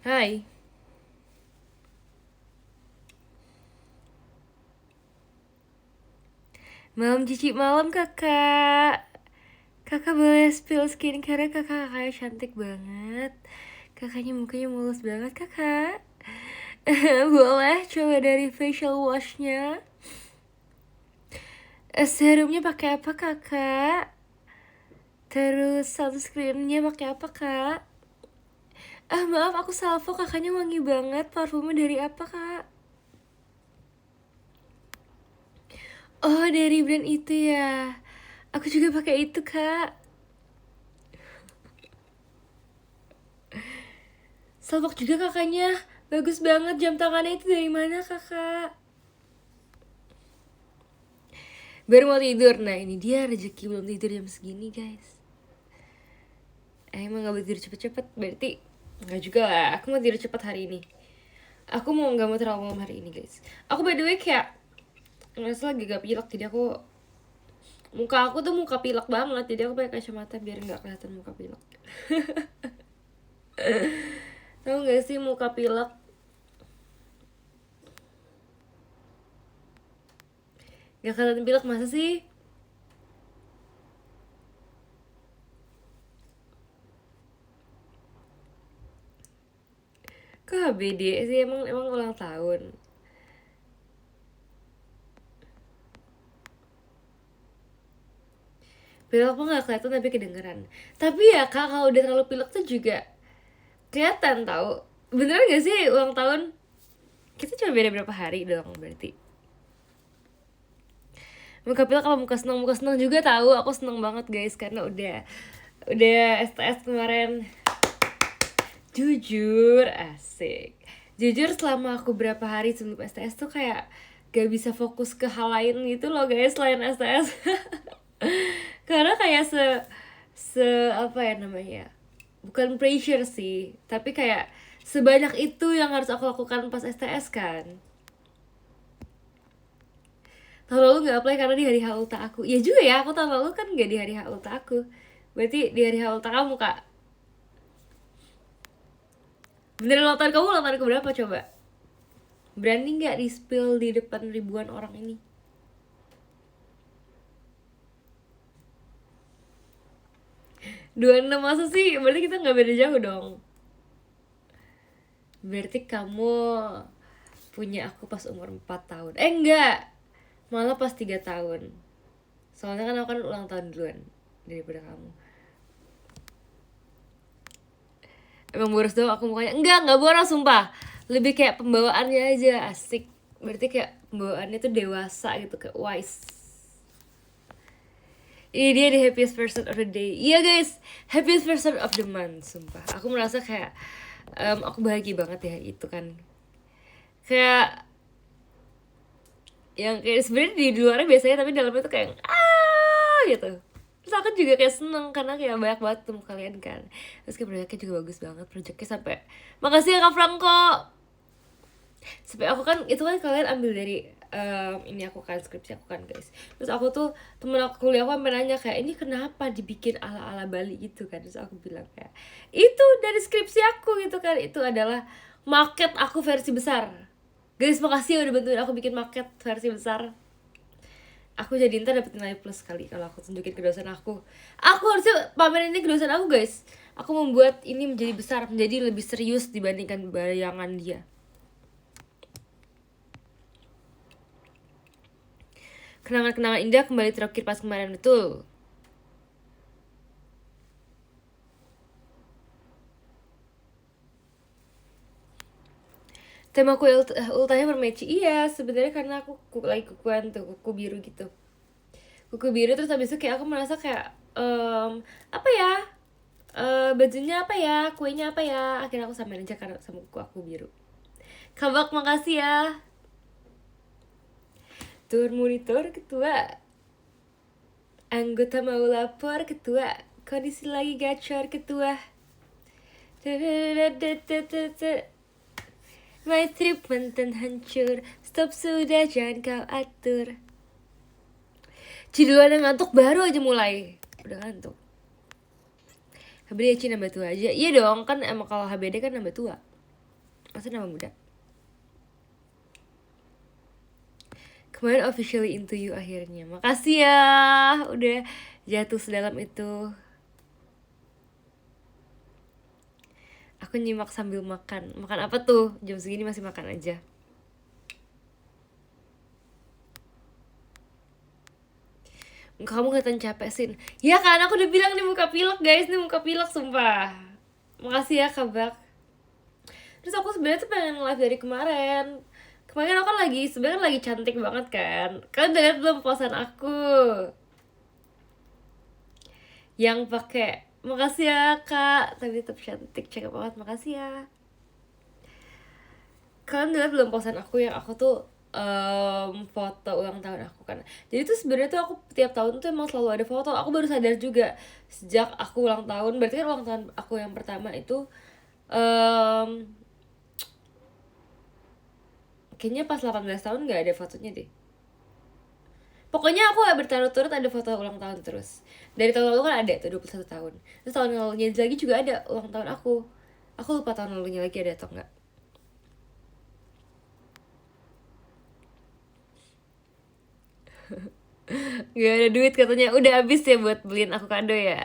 Hai, malam cici malam kakak. Kakak boleh spill skincare kakaknya cantik banget. Kakaknya mukanya mulus banget kakak. Boleh coba dari facial washnya. Serumnya pakai apa kakak? Terus sunscreennya pakai apa kak? Maaf aku salvo, kakaknya wangi banget. Parfumnya dari apa kak? Oh, dari brand itu ya. Aku juga pakai itu kak. Salvok juga kakaknya. Bagus banget, jam tangannya itu dari mana kakak? Baru mau tidur. Nah ini dia rezeki belum tidur jam segini guys. Emang gak boleh tidur cepet-cepet. Berarti nggak juga lah. Aku mau tidur cepet hari ini. Aku mau nggak mau terlalu malam hari ini guys. Aku by the way kayak ngerasa lagi gak pilek. Jadi aku muka aku tuh muka pilek banget. Jadi aku pakai kacamata biar nggak kelihatan muka pilek. Tahu nggak sih muka pilek? Gak kelihatan pilek masa sih? Kok HBD sih, emang emang ulang tahun? Pilek mah gak kelihatan tapi kedengeran. Tapi ya kak, kalau udah terlalu pilek tuh juga kelihatan tau. Beneran gak sih ulang tahun? Kita cuma beda berapa hari doang berarti. Muka pilek apa muka seneng juga tahu. Aku seneng banget guys karena udah STS kemarin. Jujur asik. Jujur selama aku berapa hari sebelum STS tuh kayak gak bisa fokus ke hal lain gitu loh guys selain STS. Karena kayak se apa ya namanya, bukan pressure sih tapi kayak sebanyak itu yang harus aku lakukan pas STS kan. Tahun lalu nggak apply karena di hari H ulta aku. Ya juga ya, aku tahun lalu kan nggak di hari H ulta aku. Berarti di hari H ulta kamu kak. Beneran ulang tahun kamu, ulang tahun ke berapa coba? Berani nggak di spill di depan ribuan orang ini? 26 masa sih? Berarti kita nggak beda jauh dong. Berarti kamu punya aku pas umur 4 tahun. Enggak, malah pas 3 tahun. Soalnya kan aku kan ulang tahun duluan daripada kamu. Emang boros doang aku mukanya? Enggak boros sumpah. Lebih kayak pembawaannya aja asik. Berarti kayak pembawaannya tuh dewasa gitu, kayak wise. Ini dia the happiest person of the day. Iya guys, happiest person of the month. Sumpah, aku merasa kayak aku bahagia banget ya itu kan. Kayak yang kayak sebenarnya di luarnya biasanya tapi dalamnya tuh kayak gitu. Terus aku juga kayak seneng karena kayak banyak banget temu kalian kan. Terus kayak proyeknya juga bagus banget, proyeknya sampai makasih ya Kak Franco. Sampai aku kan itu kan kalian ambil dari ini aku kan skripsi aku kan guys. Terus aku tuh temen aku kuliah aku sampai nanya kayak ini kenapa dibikin ala-ala Bali gitu kan. Terus aku bilang kayak itu dari skripsi aku gitu kan. Itu adalah market aku versi besar. Guys makasih ya udah bantuin aku bikin market versi besar. Aku jadi ntar dapet nilai plus kali kalau aku tunjukin ke dosen aku harusnya pamerin ini ke dosen aku guys. Aku membuat ini menjadi besar, menjadi lebih serius dibandingkan bayangan dia. Kenangan-kenangan indah kembali terukir pas kemarin, betul. Tema ultahnya bermeci, iya sebenarnya karena aku lagi kukuan tuh, kuku biru gitu. Kuku biru terus habis itu kayak aku merasa kayak apa ya, bajunya apa ya, kuenya apa ya, akhirnya aku samain aja karena sama kuku aku biru. Kabak makasih ya. Tur monitor ketua. Anggota mau lapor ketua. Kondisi lagi gacor ketua. My trip mantan hancur. Stop sudah jangan kau atur. Ciduan yang ngantuk baru aja mulai. Udah ngantuk. HBD nambah tua aja. Iya dong kan emang kalau HBD kan nambah tua. Maksudnya nama muda. Kemarin officially into you akhirnya. Makasih ya udah jatuh sedalam itu. Aku nyimak sambil makan. Makan apa tuh? Jam segini masih makan aja. Kamu kelihatan capek sih. Ya kan aku udah bilang nih muka pilek guys, nih muka pilek sumpah. Makasih ya Kabak. Terus aku sebenarnya tuh pengen live dari kemarin. Kemarin aku kan sebenarnya lagi cantik banget kan. Kalian udah lihat belum posan aku? Yang pakai makasih ya kak, tapi tetap cantik, cakep banget, makasih ya. Kalian udah lihat belum posan aku yang aku tuh foto ulang tahun aku kan. Jadi tuh sebenarnya tuh aku tiap tahun tuh emang selalu ada foto. Aku baru sadar juga sejak aku ulang tahun. Berarti kan ulang tahun aku yang pertama itu kayaknya pas 18 tahun gak ada fotonya deh. Pokoknya aku berturut-turut ada foto ulang tahun terus. Dari tahun lalu kan ada tuh 21 tahun. Terus tahun lalunya lagi juga ada ulang tahun aku. Aku lupa tahun lalunya lagi ada atau enggak. Gak ada duit katanya. Udah habis ya buat beliin aku kado ya.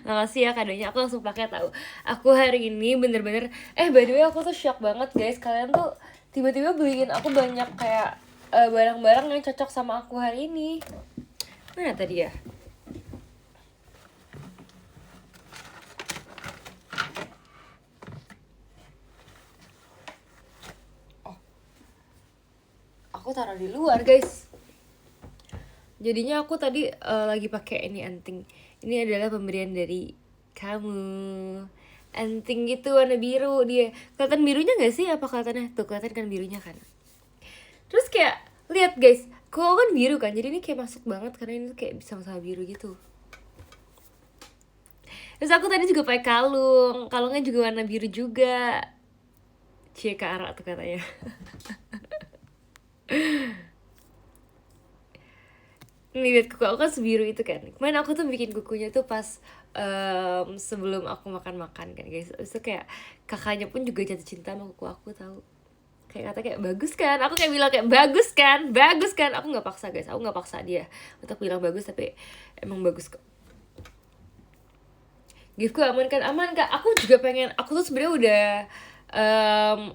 Makasih ya kadonya. Aku langsung pakai tahu. Aku hari ini bener-bener by the way aku tuh shock banget guys. Kalian tuh tiba-tiba beliin aku banyak kayak barang-barang yang cocok sama aku hari ini. Mana tadi ya? Oh, aku taruh di luar guys. Jadinya aku tadi lagi pakai ini anting. Ini adalah pemberian dari kamu. Anting gitu warna biru dia. Kelihatan birunya nggak sih? Apa kelihatannya? Tuh kelihatan kan birunya kan. Terus kayak lihat guys, kok kan biru kan. Jadi ini kayak masuk banget karena ini tuh kayak sama-sama biru gitu. Terus aku tadi juga pakai kalung. Kalungnya juga warna biru juga. Cie Kak Ara tuh katanya. Nih lihat kuku aku kan sebiru itu kan. Kemarin aku tuh bikin kukunya tuh pas sebelum aku makan-makan kan guys. Terus kayak kakaknya pun juga jatuh cinta sama kuku aku tahu. Kayak kata kayak bagus kan. Aku kayak bilang kayak bagus kan. Bagus kan. Aku nggak paksa guys. Aku nggak paksa dia untuk bilang bagus tapi emang bagus kok. Giftku aman kan? Aman kak. Aku juga pengen. Aku tuh sebenarnya udah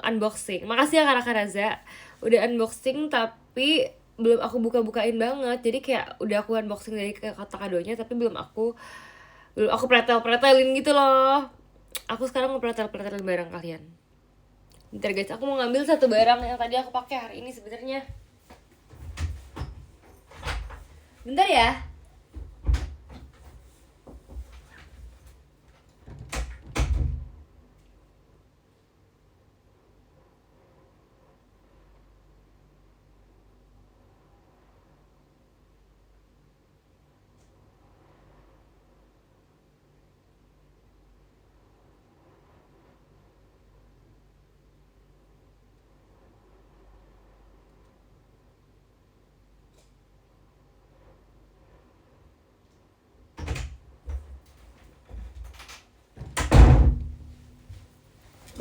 unboxing. Makasih ya Kak Raza. Udah unboxing tapi belum aku buka-bukain banget. Jadi kayak udah aku unboxing dari kotak kadonya tapi belum aku pretelin gitu loh. Aku sekarang mau pretelin barang kalian. Bentar guys, aku mau ngambil satu barang yang tadi aku pakai hari ini sebenarnya. Bentar ya.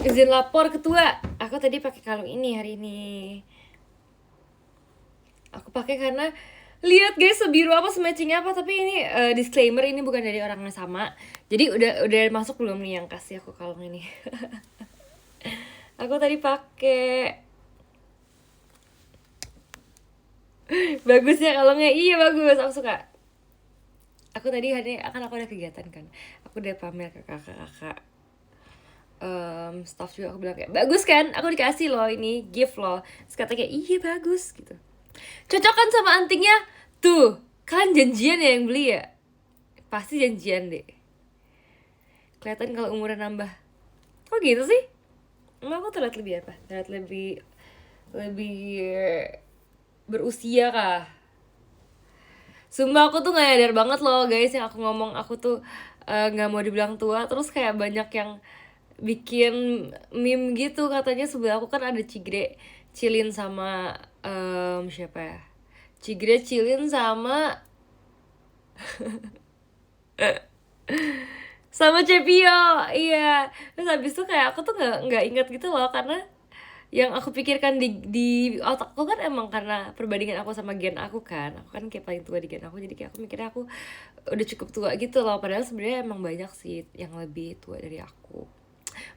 Izin lapor ketua. Aku tadi pakai kalung ini hari ini. Aku pakai karena lihat guys sebiru apa sematching apa, tapi ini disclaimer ini bukan dari orang yang sama. Jadi udah masuk belum nih yang kasih aku kalung ini. Aku tadi pakai. Bagus ya kalungnya. Iya bagus, aku suka. Aku tadi hari akan aku ada kegiatan kan. Aku udah pamer ke kakak-kakak. Staff juga aku bilang kayak bagus kan, aku dikasih loh ini gift loh. Terus kata kayak iya bagus gitu. Cocok kan sama antingnya? Tuh, kan janjian ya yang beli ya? Pasti janjian deh. Kelihatan kalau umurnya nambah. Kok gitu sih? Emang aku terlihat lebih apa? Terlihat lebih berusia kah? Sumpah aku tuh gak nyadar banget loh guys yang aku ngomong aku tuh gak mau dibilang tua. Terus kayak banyak yang bikin meme gitu katanya sebelah aku kan ada Cigre Cilin sama siapa ya? Cigre Cilin sama sama Cepio, iya. Terus habis itu kayak aku tuh nggak ingat gitu loh, karena yang aku pikirkan di otakku kan emang karena perbandingan aku sama gen aku kan kayak paling tua di gen aku, jadi kayak aku mikirnya aku udah cukup tua gitu loh, padahal sebenarnya emang banyak sih yang lebih tua dari aku,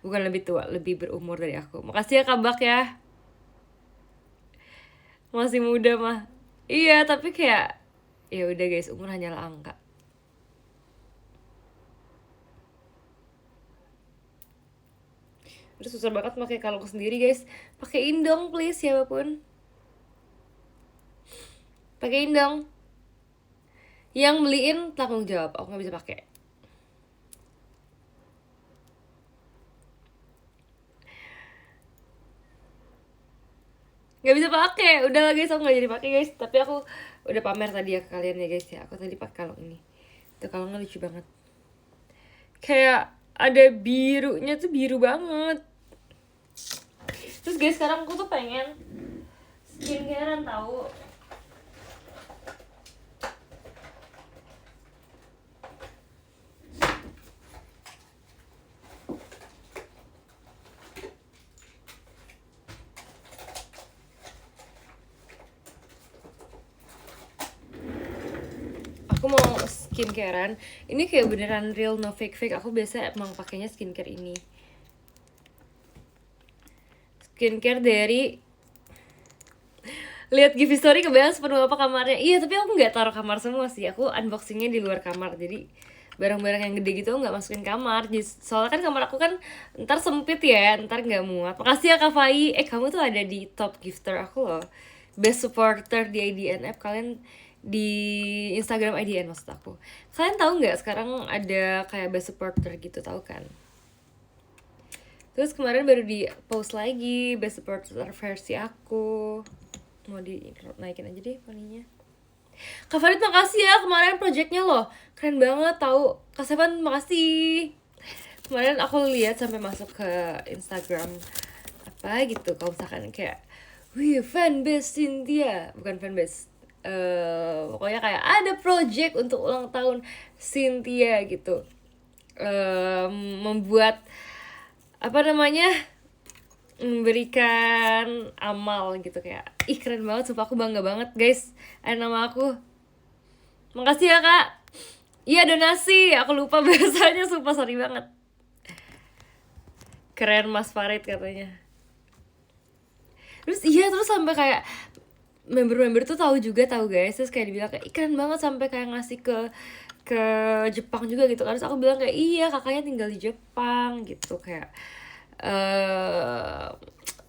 bukan lebih tua, lebih berumur dari aku. Makasih ya Kabak ya, masih muda mah. Iya tapi kayak ya udah guys, umur hanyalah angka. Terus susah banget pakai kalung sendiri guys, pakein dong please siapapun, pakein dong. Yang beliin tanggung jawab, aku nggak bisa pakai. Nggak bisa pakai, udah lah guys, aku nggak jadi pakai guys. Tapi aku udah pamer tadi ya ke kalian ya guys ya, aku tadi pakai kalung ini. Itu kalungnya lucu banget, kayak ada birunya tuh, biru banget. Terus guys, sekarang aku tuh pengen skincarean tahu. Aku mau skincarean, ini kayak beneran real, no fake fake. Aku biasa emang pakainya skincare ini, skincare dari, lihat gift story kebayang sepenuh apa kamarnya. Iya tapi aku nggak taruh kamar semua sih, aku unboxingnya di luar kamar, jadi barang-barang yang gede gitu nggak masukin kamar. Jadi, soalnya kan kamar aku kan ntar sempit ya, ntar nggak muat. Makasih ya Kak Fai, kamu tuh ada di top gifter aku loh, best supporter di IDN app. Kalian di Instagram IDN maksud aku, kalian tahu nggak sekarang ada kayak best supporter gitu, tahu kan? Terus kemarin baru di post lagi best supporter versi aku, mau dinaikin aja deh poninya. Kak Farid makasih ya, kemarin projectnya loh keren banget tahu. Kak Sevan makasih, kemarin aku lihat sampai masuk ke Instagram apa gitu, kalau misalkan kayak wih fanbase Cynthia, bukan fanbase, pokoknya kayak ada project untuk ulang tahun Cynthia gitu. Membuat apa namanya, memberikan amal gitu, kayak ih keren banget, sumpah aku bangga banget guys, ada nama aku. Makasih ya Kak. Iya donasi, aku lupa biasanya, sumpah sorry banget. Keren Mas Farid katanya. Terus iya, terus sampai kayak member-member tuh tahu juga, tahu guys, terus kayak dibilang kayak keren banget, sampai kayak ngasih ke Jepang juga gitu kan. Terus aku bilang kayak iya kakaknya tinggal di Jepang gitu, kayak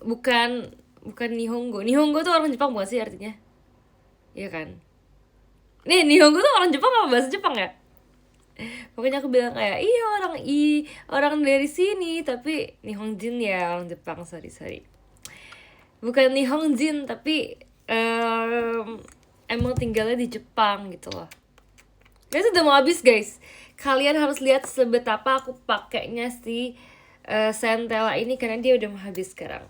bukan bukan Nihongo tuh orang Jepang bukan sih artinya, iya kan? Nih Nihongo tuh orang Jepang apa bahasa Jepang ya? Pokoknya aku bilang kayak iya orang dari sini, tapi Nihonjin ya, orang Jepang, sorry bukan Nihonjin, tapi emang tinggalnya di Jepang gitu loh. Guys udah mau habis guys, kalian harus lihat sebetapa aku pakainya si Centella ini, karena dia udah mau habis sekarang.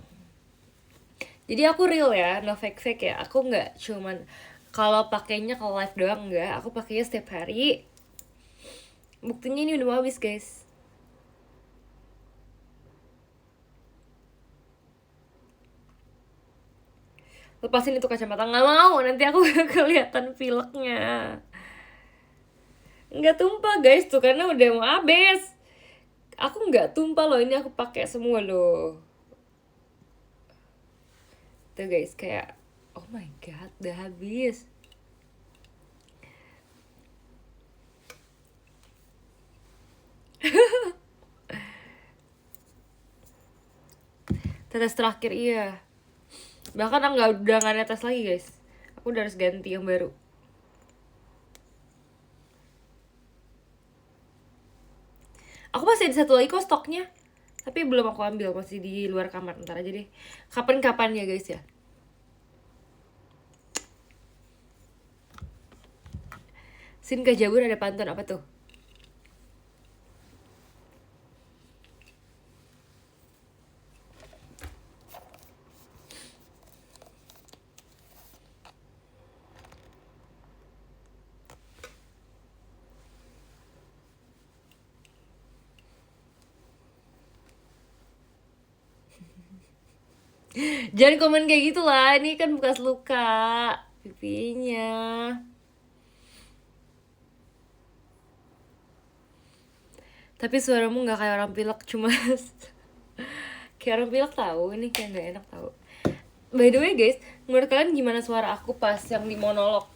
Jadi aku real ya, no fake fake ya. Aku nggak cuman kalau pakainya kalau live doang, nggak, aku pakainya setiap hari. Buktinya ini udah mau habis guys. Lepasin itu kacamata, nggak mau, nanti aku kelihatan pileknya. Nggak tumpah guys tuh, karena udah mau habis. Aku nggak tumpah loh, ini aku pakai semua loh. Tuh guys, kayak oh my god, udah habis. Tetes terakhir iya. Bahkan udah nggak netes lagi guys. Aku udah harus ganti yang baru. Aku masih ada satu lagi kok stoknya, tapi belum aku ambil, masih di luar kamar. Ntar aja deh, kapan-kapan ya guys ya. Sin Kajabur ada pantun apa tuh? Jangan komen kayak gitu lah, ini kan bekas luka pipinya. Tapi suaramu nggak kayak orang pilek, cuma kayak orang pilek tahu, ini kayak nggak enak tahu. By the way guys, menurut kalian gimana suara aku pas yang di monolog?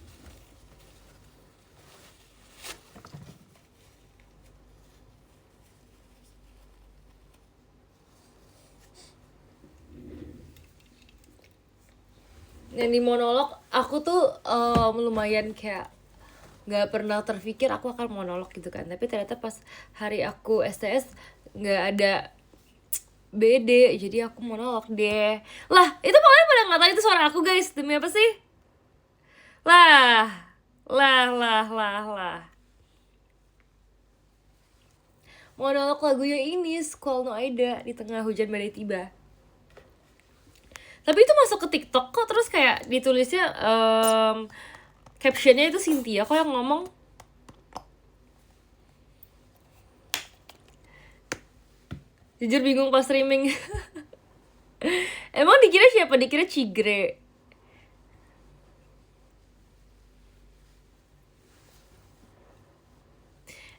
Yang di monolog aku tuh lumayan kayak nggak pernah terpikir aku akan monolog gitu kan, tapi ternyata pas hari aku STS nggak ada BD, jadi aku monolog deh. Lah itu pokoknya pada nggak tahu itu suara aku guys, demi apa sih? Lah lah monolog lagunya ini Squall No Aida di tengah hujan badai tiba. Tapi itu masuk ke TikTok kok, terus kayak ditulisnya captionnya itu Cynthia kok yang ngomong. Jujur bingung pas streaming. Emang dikira siapa? Dikira Cigre.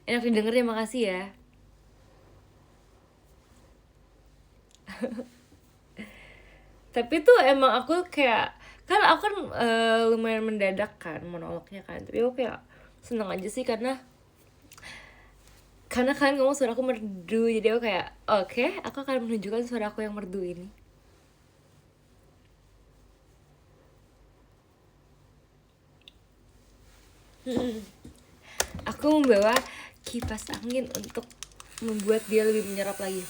Enak didengar ya, makasih ya. Tapi tuh emang aku kayak, kan aku kan lumayan mendadak kan monolognya kan, tapi aku kayak seneng aja sih karena kalian ngomong suara aku merdu, jadi aku kayak oke, aku akan menunjukkan suara aku yang merdu ini. Aku membawa kipas angin untuk membuat dia lebih menyerap lagi.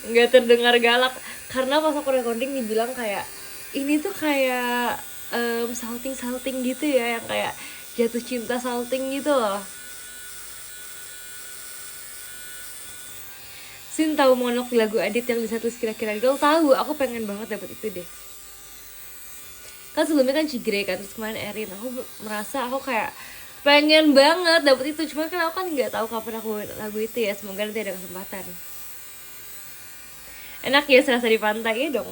Nggak terdengar galak karena pas aku recording dibilang kayak ini tuh kayak salting gitu ya, yang kayak jatuh cinta salting gitu loh. Sin tahu monolog di lagu Adit yang bisa tulis kira-kira girl? Tahu, aku pengen banget dapet itu deh. Kan sebelumnya kan Cigre kan, terus kemarin Erin. Aku merasa aku kayak pengen banget dapet itu, cuma kan aku kan nggak tahu kapan aku lagu itu ya. Semoga nanti ada kesempatan. Enak ya serasa di pantai ya dong.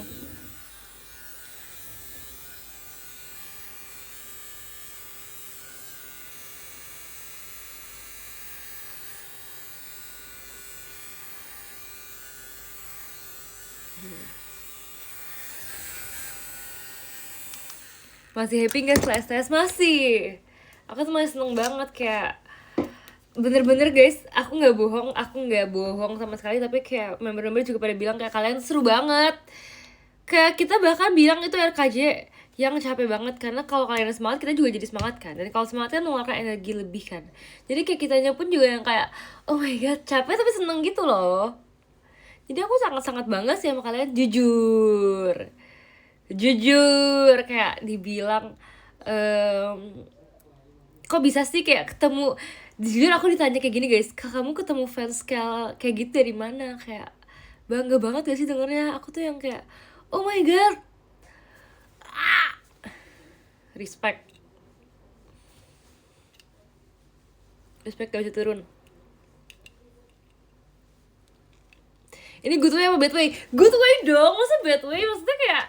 Masih happy gak setelah STS? Masih. Aku tuh masih seneng banget kayak bener-bener guys, aku nggak bohong sama sekali, tapi kayak member-member juga pada bilang kayak kalian seru banget. Kayak kita bahkan bilang itu RKJ yang capek banget, karena kalau kalian semangat kita juga jadi semangat kan, dan kalau semangat kan mengeluarkan energi lebih kan, jadi kayak kitanya pun juga yang kayak oh my god capek tapi seneng gitu loh. Jadi aku sangat-sangat bangga sih sama kalian, jujur kayak dibilang kok bisa sih kayak ketemu, jujur aku ditanya kayak gini guys, kamu ketemu fans kayak gitu dari mana, kayak bangga banget gak sih dengernya. Aku tuh yang kayak oh my god, respect gak bisa turun. Ini good way apa bad way? Good way dong, masa bad way? Maksudnya kayak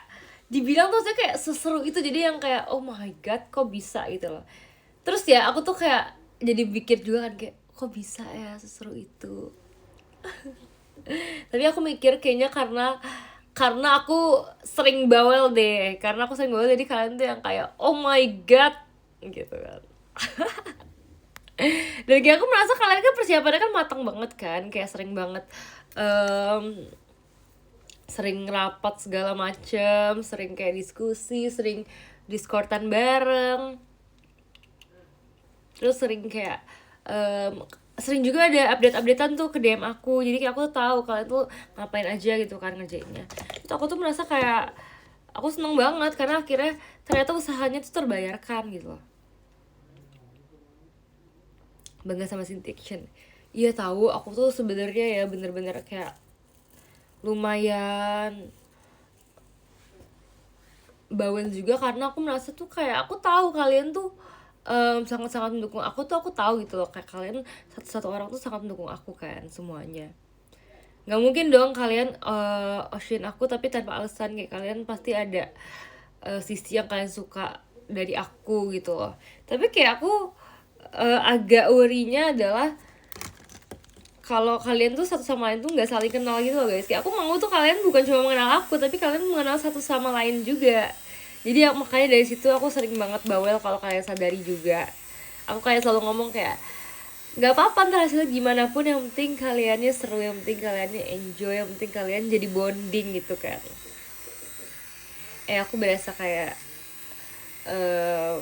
dibilang tuh saya kayak seseru itu, jadi yang kayak oh my god kok bisa gitu loh. Terus ya aku tuh kayak jadi pikir juga kan kayak kok bisa ya seseru itu. Tapi aku mikir kayaknya karena aku sering bawel deh, jadi kalian tuh yang kayak oh my god gitu kan. Dan kayak aku merasa kalian kan persiapannya kan matang banget kan, kayak sering banget sering rapat segala macem, sering kayak diskusi, sering diskortan bareng, terus sering kayak sering juga ada update-updatean tuh ke DM aku, jadi kayak aku tuh tahu kalian tuh ngapain aja gitu kan ngerjainnya. Itu aku tuh merasa kayak aku seneng banget karena akhirnya ternyata usahanya tuh terbayarkan gitu loh. Bangga sama Syntaction. Iya tahu, aku tuh sebenarnya ya bener-bener kayak lumayan bawel juga karena aku merasa tuh kayak aku tahu kalian tuh sangat-sangat mendukung aku tahu gitu loh, kayak kalian satu-satu orang tuh sangat mendukung aku kan semuanya. Nggak mungkin dong kalian Ocean aku tapi tanpa alasan, kayak kalian pasti ada sisi yang kalian suka dari aku gitu loh. Tapi kayak aku agak worry-nya adalah kalau kalian tuh satu sama lain tuh nggak saling kenal gitu loh guys. Kayak aku mau tuh kalian bukan cuma mengenal aku, tapi kalian mengenal satu sama lain juga. Jadi ya, makanya dari situ aku sering banget bawel kalau kalian sadari juga. Aku kayak selalu ngomong kayak nggak apa-apa ntar hasilnya gimana pun, yang penting kaliannya seru, yang penting kaliannya enjoy, yang penting kalian jadi bonding gitu kan. Aku berasa kayak eh,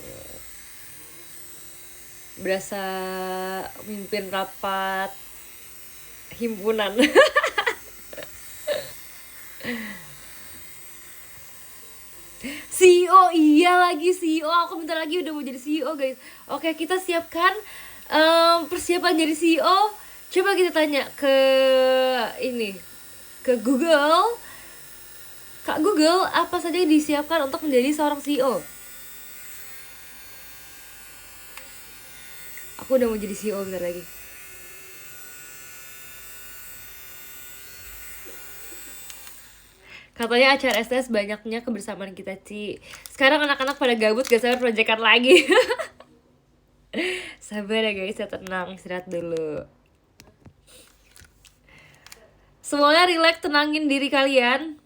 berasa mimpin rapat himpunan. CEO, iya lagi CEO, aku bentar lagi udah mau jadi CEO guys. Oke, kita siapkan persiapan jadi CEO. Coba kita tanya ke ini, ke Google. Kak Google, apa saja yang disiapkan untuk menjadi seorang CEO? Aku udah mau jadi CEO bentar lagi. Katanya acara STS banyaknya kebersamaan kita, Ci. Sekarang anak-anak pada gabut, gak sabar proyekan lagi. Sabar ya guys, ya tenang, istirahat dulu. Semuanya relax, tenangin diri kalian.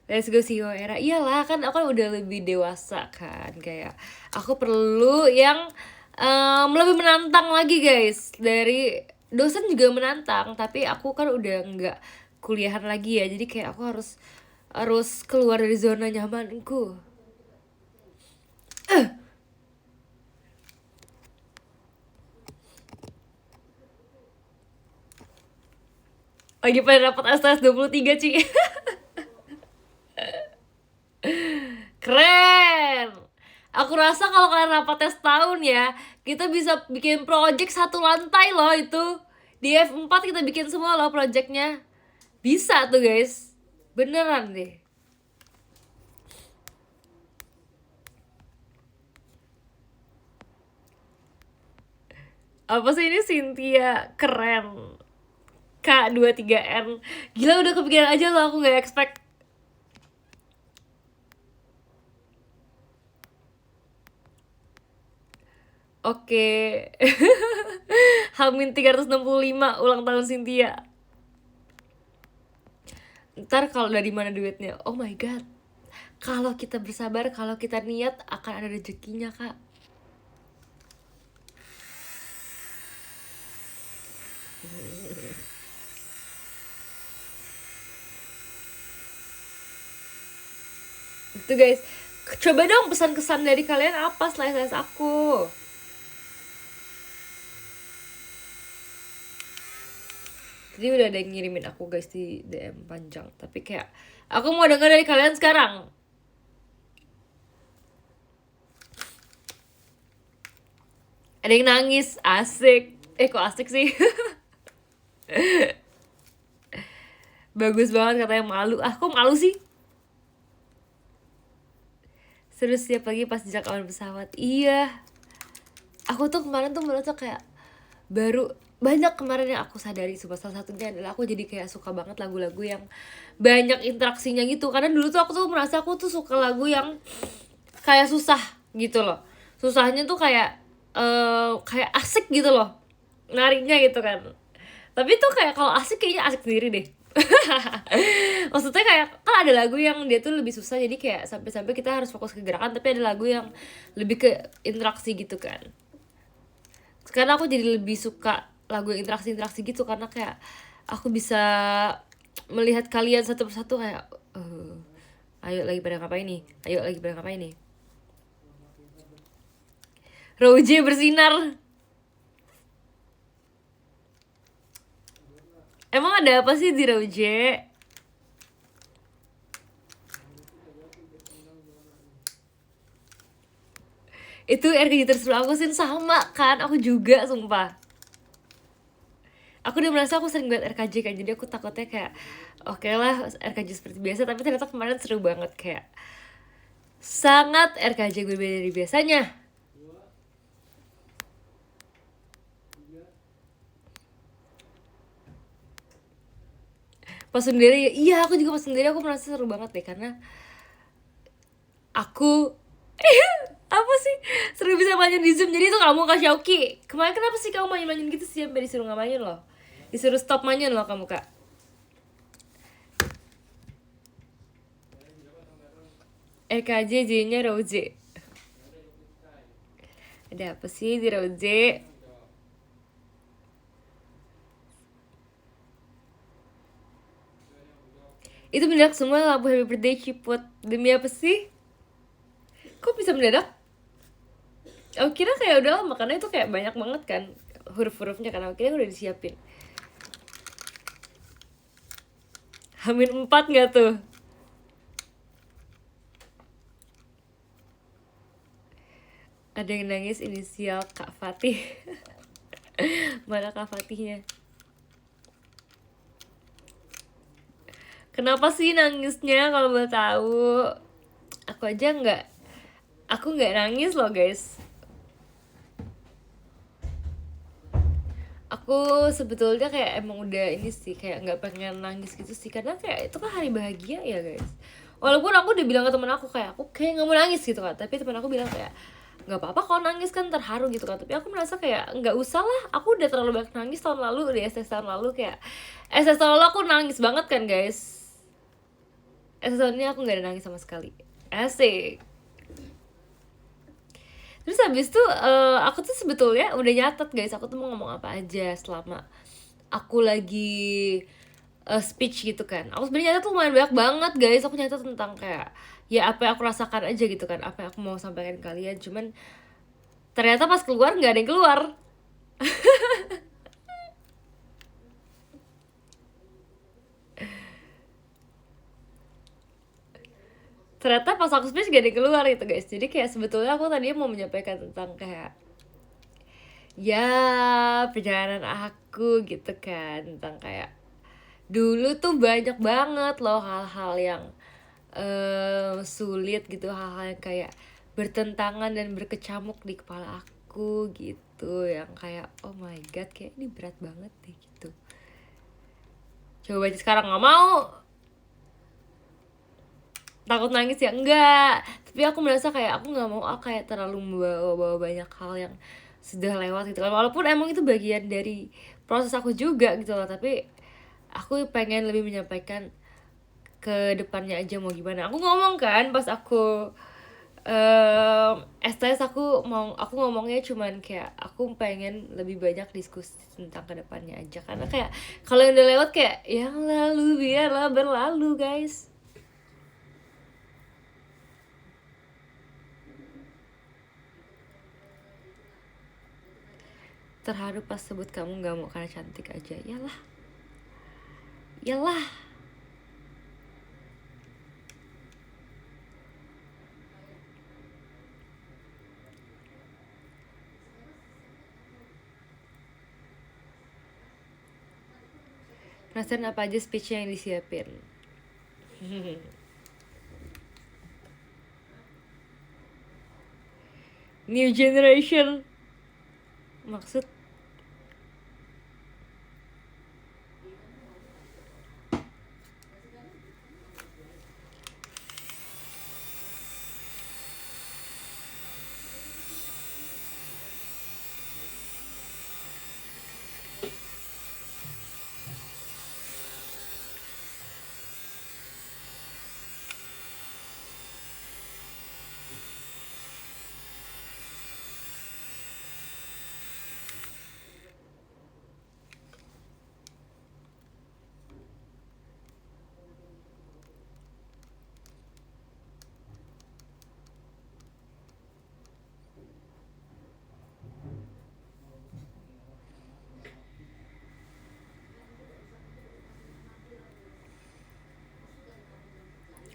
Let's go CEO era. Iyalah, kan aku kan udah lebih dewasa kan. Kayak aku perlu yang lebih menantang lagi guys. Dari dosen juga menantang, tapi aku kan udah nggak kuliahan lagi ya. Jadi kayak aku harus harus keluar dari zona nyamanku. Lagi pada dapat STS 23, Ci. Keren. Aku rasa kalau kalian rapat tes tahun ya, kita bisa bikin project satu lantai loh itu. Di F4 kita bikin semua loh projectnya. Bisa tuh guys. Beneran deh. Apa sih ini Cynthia? Keren. K23N. Gila, udah kepikiran aja loh, aku gak expect. Oke. Hamin 365 ulang tahun Cynthia. Ntar kalau dari mana duitnya? Oh my god. Kalau kita bersabar, kalau kita niat, akan ada rezekinya, Kak. Itu guys. Coba dong pesan kesan dari kalian apa setelah SMS aku. Jadi udah ada yang ngirimin aku guys di DM panjang. Tapi kayak aku mau dengar dari kalian sekarang. Ada yang nangis, asik. Kok asik sih? Bagus banget katanya, malu. Ah, kok malu sih? Seru setiap pagi pas jejak awan pesawat. Iya. Aku tuh kemarin tuh merasa kayak baru banyak kemarin yang aku sadari. Salah satunya adalah aku jadi kayak suka banget lagu-lagu yang banyak interaksinya gitu. Karena dulu tuh aku tuh merasa aku tuh suka lagu yang kayak susah gitu loh. Susahnya tuh kayak kayak asik gitu loh, nariknya gitu kan. Tapi tuh kayak kalau asik kayaknya asik sendiri deh. Maksudnya kayak kan ada lagu yang dia tuh lebih susah, jadi kayak sampai-sampai kita harus fokus ke gerakan, tapi ada lagu yang lebih ke interaksi gitu kan. Sekarang aku jadi lebih suka lagu yang interaksi gitu, karena kayak aku bisa melihat kalian satu persatu kayak ayo lagi pada ngapain nih, ayo lagi pada ngapain nih. Roje bersinar. Emang ada apa sih di Roje? Itu RKJ terus aku sih sama kan, aku juga sumpah. aku udah merasa aku sering banget RKJ kan, jadi aku takutnya kayak oke lah RKJ seperti biasa, tapi ternyata kemarin seru banget, kayak sangat RKJ berbeda dari biasanya. Pas sendiri, iya aku juga pas sendiri aku merasa seru banget deh, karena aku apa sih, seru bisa main di Zoom. Jadi itu kamu Kak Syauki, kemarin kenapa sih kamu main-mainin gitu sih sampai disuruh nggak main loh, disuruh stop main loh kamu Kak. RKJ J-nya Roje. Ada apa sih di Roje? Itu mendadak semua lampu happy birthday ciput. Demi apa sih? Kok bisa mendadak? Aku kira kayak udah lama, karena itu kayak banyak banget kan huruf-hurufnya, karena aku kira udah disiapin. Hamin 4 gak tuh? Ada yang nangis inisial Kak Fatih. Mana Kak Fatihnya? Kenapa sih nangisnya kalau boleh tahu? Aku aja aku nggak nangis loh guys. Aku sebetulnya kayak emang udah ini sih, kayak nggak pengen nangis gitu sih, karena kayak itu kan hari bahagia ya guys. Walaupun aku udah bilang ke temen aku kayak aku kayak nggak mau nangis gitu kan, tapi temen aku bilang kayak nggak apa-apa kalau nangis kan terharu gitu kan, tapi aku merasa kayak nggak usah lah, aku udah terlalu banyak nangis tahun lalu di SS tahun lalu, kayak SS tahun lalu aku nangis banget kan guys. SS tahun ini aku nggak ada nangis sama sekali, asik. Terus habis itu aku tuh sebetulnya udah nyatet guys, aku tuh mau ngomong apa aja selama aku lagi speech gitu kan. Aku sebenarnya nyatet tuh lumayan banyak banget guys. Aku nyatet tentang kayak ya apa yang aku rasakan aja gitu kan, apa yang aku mau sampaikan ke kalian. Cuman ternyata pas keluar nggak ada yang keluar. Ternyata pas aku speech gak ada yang keluar gitu guys. Jadi kayak sebetulnya aku tadi mau menyampaikan tentang kayak ya perjalanan aku gitu kan, tentang kayak dulu tuh banyak banget loh hal-hal yang sulit gitu, hal-hal yang kayak bertentangan dan berkecamuk di kepala aku gitu, yang kayak oh my god kayak ini berat banget deh gitu. Coba aja sekarang nggak mau, takut nangis ya enggak, tapi aku merasa kayak aku nggak mau kayak terlalu membawa banyak hal yang sudah lewat gitu kan, walaupun emang itu bagian dari proses aku juga gitu loh, tapi aku pengen lebih menyampaikan ke depannya aja mau gimana. Aku ngomong kan pas aku STS, aku ngomongnya cuman kayak aku pengen lebih banyak diskusi tentang kedepannya aja, karena kayak kalau yang udah lewat kayak yang lalu biarlah berlalu guys. Terharu pas sebut kamu nggak mau karena cantik aja, yalah yalah. Penasaran apa aja speechnya yang disiapin? New generation maksud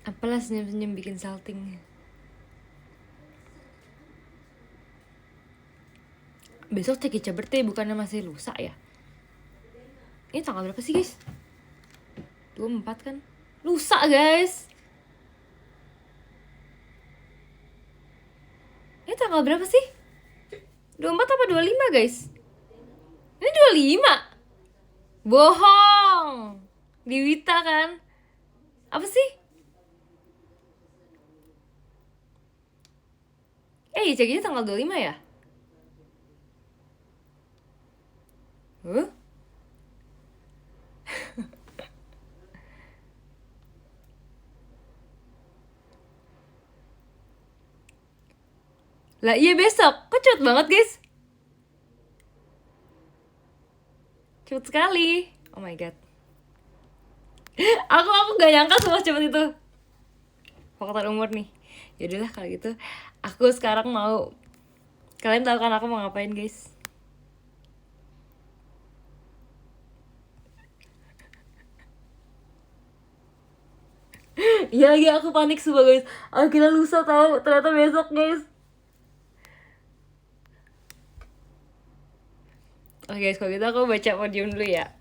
apalah senyum-senyum bikin salting. Besok Ceki birthday bukannya masih lusa ya? Ini tanggal berapa sih guys? 24 kan? Lusa guys. Ini tanggal berapa sih? 24 apa 25 guys? Ini 25. Bohong. Di Wita kan? Apa sih? Ceknya tanggal 25 ya? Huh? Lah iya besok. Kok cepet banget guys? Cepet sekali. Oh my god. aku gak nyangka semua cepet itu. Faktor umur nih. Yaudahlah kalau gitu. Aku sekarang mau. Kalian tahu kan aku mau ngapain guys? Iya lagi aku panik sumpah guys. Kita lusa tahu, ternyata besok guys. Oke guys, kalau gitu aku baca podium dulu ya.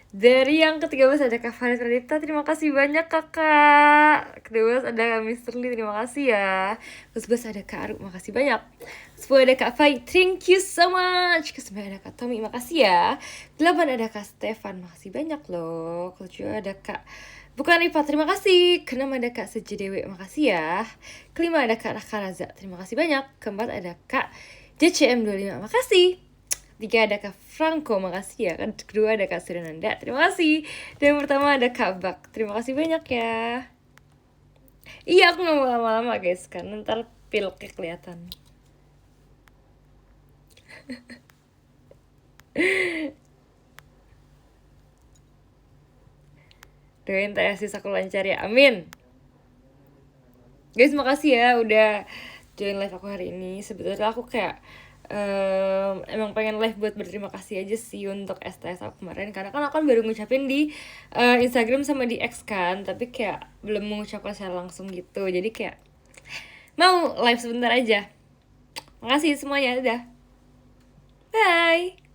Dari yang ke-13 ada Kak Farid Radita, terima kasih banyak kakak. Ke-12 ada Kak Mr. Lee, terima kasih ya. Ke-11 ada Kak Aru, makasih banyak. Ke-10 ada Kak Fai, thank you so much. Ke-9 ada Kak Tommy, makasih ya. Ke-8 ada Kak Stefan, makasih banyak loh. Ke-7 ada Kak Bukan Rifa, terima kasih. Ke-6 ada Kak Seji Dewi, makasih ya. Ke-5 ada Kak Raka Raza, terima kasih banyak. Ke-4 ada Kak JCM25, makasih. 3 ada Kak Franco, makasih ya. Kedua ada Kak Surinanda, terima kasih. Dan yang pertama ada Kak Bak, terima kasih banyak ya. Iya aku gak mau lama-lama guys, karena ntar pilknya kelihatan. Doain tesis aku lancar ya, amin. Guys makasih ya udah join live aku hari ini. Sebetulnya aku kayak emang pengen live buat berterima kasih aja sih untuk STS aku kemarin, karena kan aku kan baru ngucapin di Instagram sama di X kan, tapi kayak belum mengucapkan secara langsung gitu, jadi kayak mau live sebentar aja. Makasih semuanya, udah, bye.